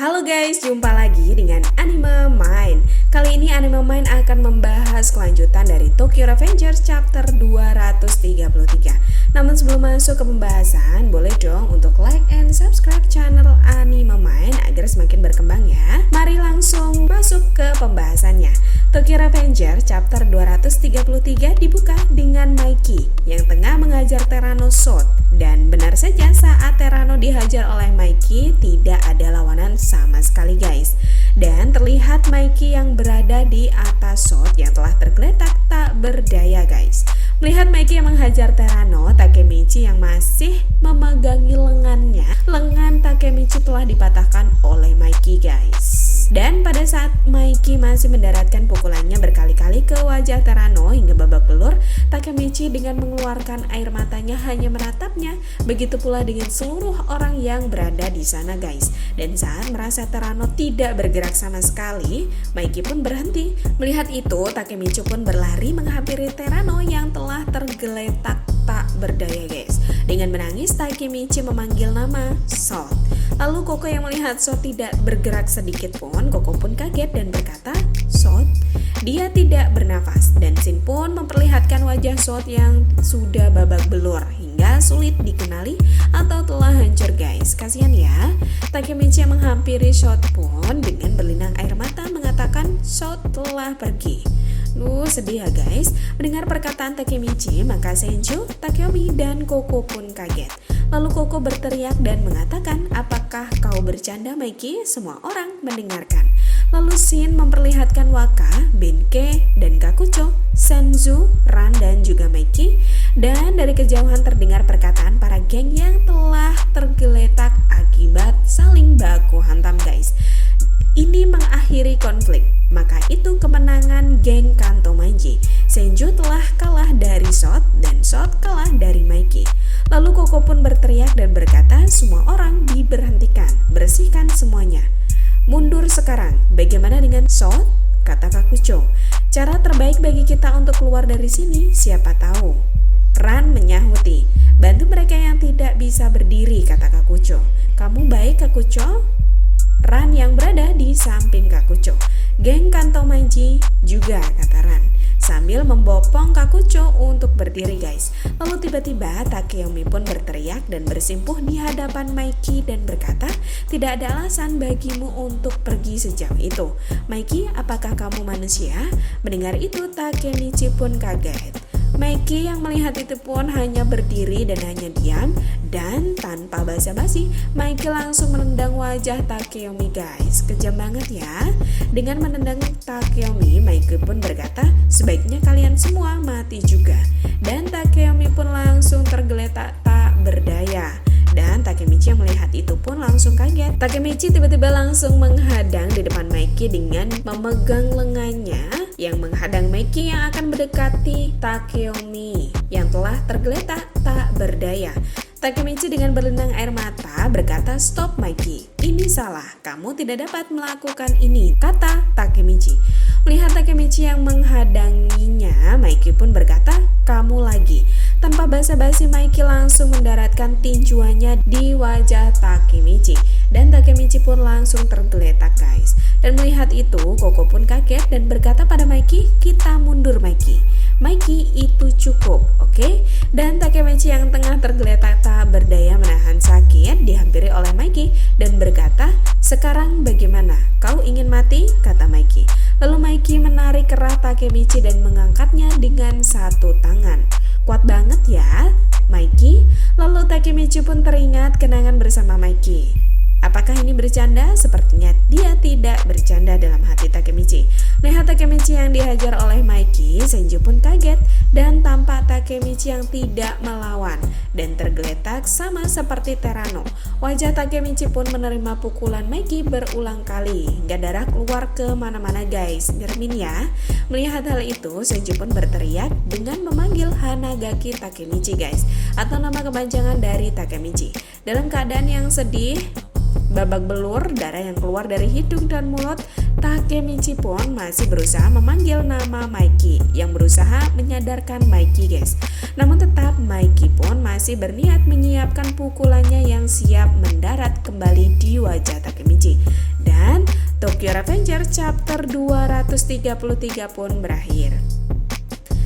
Halo guys, jumpa lagi dengan Anime Mind. Kali ini Anime Mind akan membahas kelanjutan dari Tokyo Revengers chapter 233. Namun sebelum masuk ke pembahasan, boleh dong untuk like and subscribe channel Anime Mind agar semakin berkembang ya. Mari langsung masuk ke pembahasannya. Tokyo Revengers chapter 233 dibuka dengan Maiki yang tengah mengajar Terano Shot. Dan benar saja saat Terano dihajar oleh Maiki, tidak ada lawanan sama sekali guys. Dan terlihat Maiki yang berada di atas Shot yang telah tergeletak tak berdaya guys. Melihat Maiki yang menghajar Terano, Takemichi yang masih memegangi lengannya. Lengan Takemichi telah dipatahkan oleh Maiki guys. Dan pada saat Maiki masih mendaratkan pukulannya berkali-kali ke wajah Terano hingga babak belur, Takemichi dengan mengeluarkan air matanya hanya meratapnya. Begitu pula dengan seluruh orang yang berada di sana guys. Dan saat merasa Terano tidak bergerak sama sekali, Maiki pun berhenti. Melihat itu, Takemichi pun berlari menghampiri Terano yang telah tergeletak tak berdaya guys. Dengan menangis, Takemichi memanggil nama Shot. Lalu Koko yang melihat Shot tidak bergerak sedikit pun, Koko pun kaget dan berkata, "Shot?" Dia tidak bernafas dan Shin pun memperlihatkan wajah Shot yang sudah babak belur hingga sulit dikenali atau telah hancur guys. Kasihan ya. Takemichi yang menghampiri Shot pun dengan berlinang air mata mengatakan Shot telah pergi. Sedih ya guys. Mendengar perkataan Takemichi, maka Senju, Takeyomi, dan Koko pun kaget. Lalu Koko berteriak dan mengatakan, "Apakah kau bercanda Maiki?" Semua orang mendengarkan. Lalu Shin memperlihatkan Waka, Benkei, dan Kakucho, Senju, Ran, dan juga Maiki. Dan dari kejauhan terdengar perkataan para geng yang telah tergeletak akibat saling baku hantam guys. Ini mengakhiri konflik. Maka itu kemenangan geng Kanto Manji. Senju telah kalah dari Shot dan Shot kalah dari Maiki. Lalu Koko pun berteriak dan berkata, "Semua orang diberhentikan, bersihkan semuanya. Mundur sekarang." "Bagaimana dengan Shot?" kata Kakucho. "Cara terbaik bagi kita untuk keluar dari sini, siapa tahu." Ran menyahuti, "Bantu mereka yang tidak bisa berdiri," kata Kakucho. "Kamu baik Kakucho?" Ran yang berada di samping Kakucho. "Geng Kanto Manji juga," kata Ran sambil membopong Kakucho untuk berdiri guys. Lalu tiba-tiba Takeyomi pun berteriak dan bersimpuh di hadapan Maiki dan berkata, "Tidak ada alasan bagimu untuk pergi sejauh itu. Maiki, apakah kamu manusia?" Mendengar itu Takemichi pun kaget. Maiki yang melihat itu pun hanya berdiri dan hanya diam. Dan tanpa basa-basi, Maiki langsung menendang wajah Takeyomi guys. Kejam banget ya. Dengan menendang Takeyomi, Maiki pun berkata, "Sebaiknya kalian semua mati juga." Dan Takeyomi pun langsung tergeletak tak berdaya. Dan Takemichi yang melihat itu pun langsung kaget. Takemichi tiba-tiba langsung menghadang di depan Maiki dengan memegang lengannya yang menghadang Maiki yang akan mendekati Takeyomi yang telah tergeletak tak berdaya. Takemichi dengan berlinang air mata berkata, "Stop Maiki, ini salah, kamu tidak dapat melakukan ini," kata Takemichi. Melihat Takemichi yang menghadanginya, Maiki pun berkata, "Kamu lagi." Tanpa basa-basi, Maiki langsung mendaratkan tinjuannya di wajah Takemichi. Dan Takemichi pun langsung tergeletak guys. Dan melihat itu, Koko pun kaget dan berkata pada Maiki, "Kita mundur Maiki. Maiki, itu cukup, oke?" Dan Takemichi yang tengah tergeletak tak berdaya menahan sakit dihampiri oleh Maiki dan berkata, "Sekarang bagaimana? Kau ingin mati?" kata Maiki. Lalu Maiki menarik kerah Takemichi dan mengangkatnya dengan satu tangan. "Kuat banget ya, Maiki." Lalu Takemichi pun teringat kenangan bersama Maiki. Apakah ini bercanda? Sepertinya dia tidak bercanda dalam hati Takemichi. Melihat Takemichi yang dihajar oleh Maiki, Senju pun kaget dan tampak Takemichi yang tidak melawan dan tergeletak sama seperti Terano. Wajah Takemichi pun menerima pukulan Maiki berulang kali hingga darah keluar ke mana-mana guys. Nyermin ya. Melihat hal itu, Senju pun berteriak dengan memanggil Hanagaki Takemichi guys, atau nama kepanjangan dari Takemichi. Dalam keadaan yang sedih, babak belur, darah yang keluar dari hidung dan mulut, Takemichi pun masih berusaha memanggil nama Maiki yang berusaha menyadarkan Maiki guys. Namun tetap Maiki pun masih berniat menyiapkan pukulannya yang siap mendarat kembali di wajah Takemichi. Dan Tokyo Revenger chapter 233 pun berakhir.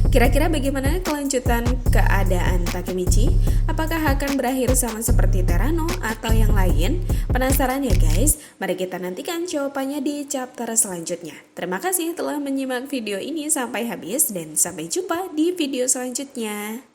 Kira-kira bagaimana kelanjutan keadaan Takemichi? Apakah akan berakhir sama seperti Terano atau yang lain? Penasaran ya guys? Mari kita nantikan jawabannya di chapter selanjutnya. Terima kasih telah menyimak video ini sampai habis dan sampai jumpa di video selanjutnya.